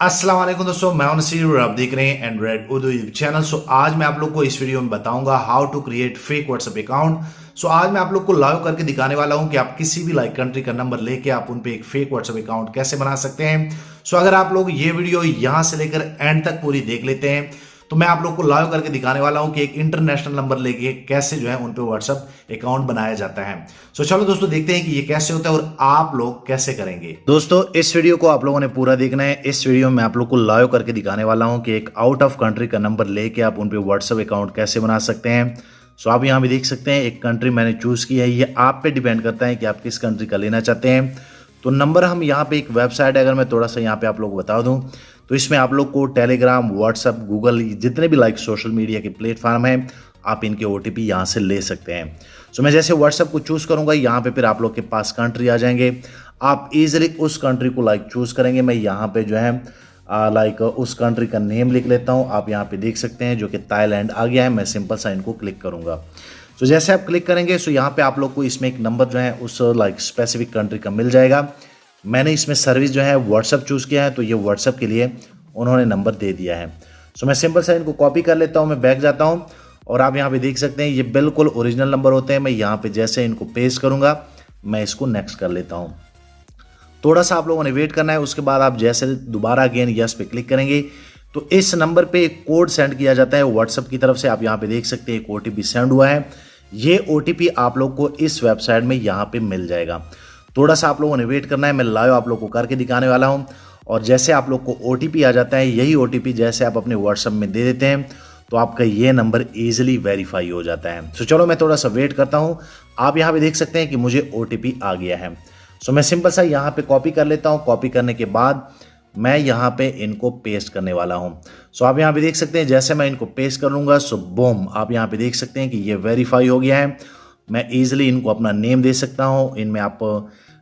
अस्सलाम वालेकुम दोस्तों, मैं हूं नसीर और आप देख रहे हैं एंड्रॉइड उर्दू यूट्यूब चैनल। आज मैं आप लोग को इस वीडियो में बताऊंगा how to create fake WhatsApp account. आज मैं आप लोग को लाइव करके दिखाने वाला हूं कि आप किसी भी कंट्री का नंबर लेके आप उन पे एक फेक व्हाट्सएप अकाउंट कैसे बना सकते हैं। अगर आप लोग ये वीडियो यहां से लेकर एंड तक पूरी देख लेते हैं तो मैं आप लोग को लाइव करके दिखाने वाला हूं कि एक इंटरनेशनल नंबर लेके कैसे उन पे व्हाट्सएप अकाउंट बनाया जाता है। चलो दोस्तों देखते हैं कि ये कैसे होता है और आप लोग कैसे करेंगे। दोस्तों इस वीडियो को आप लोगों ने पूरा देखना है। इस वीडियो में आप लोग को लाइव करके दिखाने वाला हूं कि एक आउट ऑफ कंट्री का नंबर लेके आप उन पे व्हाट्सएप अकाउंट कैसे बना सकते हैं। आप यहाँ भी देख सकते हैं एक कंट्री मैंने चूज की है। ये आप पे डिपेंड करता है कि आप किस कंट्री का लेना चाहते हैं। तो नंबर हम यहाँ पे एक वेबसाइट है, अगर मैं थोड़ा सा यहाँ पे आप लोग को बता दूं तो इसमें आप लोग को टेलीग्राम, व्हाट्सएप, गूगल, जितने भी सोशल मीडिया के प्लेटफॉर्म हैं आप इनके ओटीपी यहाँ से ले सकते हैं। मैं जैसे व्हाट्सएप को चूज़ करूँगा यहाँ पे फिर आप लोग के पास कंट्री आ जाएंगे। आप इजीली उस कंट्री को चूज़ करेंगे। मैं यहाँ पे उस कंट्री का नेम लिख लेता हूँ। आप यहाँ पे देख सकते हैं जो कि थाईलैंड आ गया है। मैं सिंपल सा इनको क्लिक करूँगा। जैसे आप क्लिक करेंगे यहाँ पे आप लोग को इसमें एक नंबर उस स्पेसिफिक कंट्री का मिल जाएगा। मैंने इसमें सर्विस व्हाट्सएप चूज़ किया है तो ये व्हाट्सएप के लिए उन्होंने नंबर दे दिया है। मैं सिंपल सा इनको कॉपी कर लेता हूँ, मैं बैक जाता हूँ और आप यहाँ पे देख सकते हैं ये बिल्कुल ओरिजिनल नंबर होते हैं। मैं यहाँ पे जैसे इनको पेस्ट करूँगा मैं इसको नेक्स्ट कर लेता हूँ। थोड़ा सा आप लोगों ने वेट करना है। उसके बाद आप जैसे दोबारा अगेन यस पे क्लिक करेंगे तो इस नंबर पे एक कोड सेंड किया जाता है व्हाट्सएप की तरफ से। आप यहाँ पे देख सकते हैं एक ओटीपी सेंड हुआ है। ये ओटीपी आप लोग को इस वेबसाइट में यहाँ पे मिल जाएगा। थोड़ा सा आप लोगों ने वेट करना है। मैं लाइव आप लोग को करके दिखाने वाला हूँ और जैसे आप लोग को ओटीपी आ जाता है, यही ओटीपी जैसे आप अपने व्हाट्सएप में दे देते हैं तो आपका ये नंबर इजीली वेरीफाई हो जाता है। चलो मैं थोड़ा सा वेट करता हूँ। आप यहाँ पे देख सकते हैं कि मुझे ओटीपी आ गया है। मैं सिंपल सा यहाँ पे कॉपी कर लेता हूँ। कॉपी करने के बाद मैं यहाँ पे इनको पेस्ट करने वाला हूँ। आप यहाँ पे देख सकते हैं जैसे मैं इनको पेस्ट कर लूँगा बूम, आप यहाँ पे देख सकते हैं कि ये वेरीफाई हो गया है। मैं ईजिली इनको अपना नेम दे सकता हूँ। इनमें आप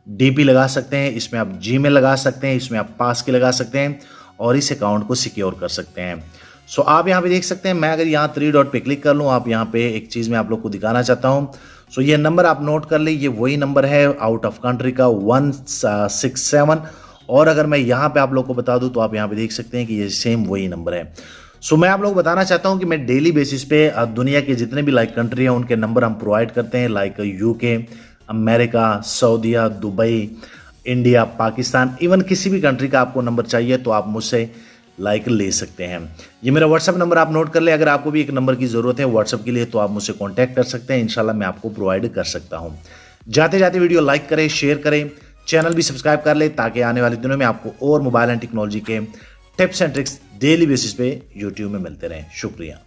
डीपी लगा सकते हैं, इसमें आप जीमेल लगा सकते हैं, इसमें आप पास की लगा सकते हैं और इस अकाउंट को सिक्योर कर सकते हैं। आप यहाँ पे देख सकते हैं मैं अगर यहाँ 3 डॉट पे क्लिक कर लूँ, आप यहाँ पे एक चीज़ मैं आप लोग को दिखाना चाहता हूँ। ये नंबर आप नोट कर ले, ये वही नंबर है आउट ऑफ कंट्री का 167। और अगर मैं यहाँ पे आप लोग को बता दूँ तो आप यहाँ पे देख सकते हैं कि ये सेम वही नंबर है। मैं आप लोग बताना चाहता हूँ कि मैं डेली बेसिस पे दुनिया के जितने भी कंट्री हैं उनके नंबर हम प्रोवाइड करते हैं। यूके, अमेरिका, सऊदीया, दुबई, इंडिया, पाकिस्तान, इवन किसी भी कंट्री का आपको नंबर चाहिए तो आप मुझसे ले सकते हैं। ये मेरा व्हाट्सअप नंबर आप नोट कर ले। अगर आपको भी एक नंबर की ज़रूरत है व्हाट्सअप के लिए तो आप मुझसे कांटेक्ट कर सकते हैं। इंशाल्लाह मैं आपको प्रोवाइड कर सकता हूँ। जाते जाते वीडियो लाइक करें, शेयर करें, चैनल भी सब्सक्राइब कर ले ताकि आने वाले दिनों में आपको और मोबाइल एंड टेक्नोलॉजी के tips and tricks daily basis पे यूट्यूब में मिलते रहें। शुक्रिया।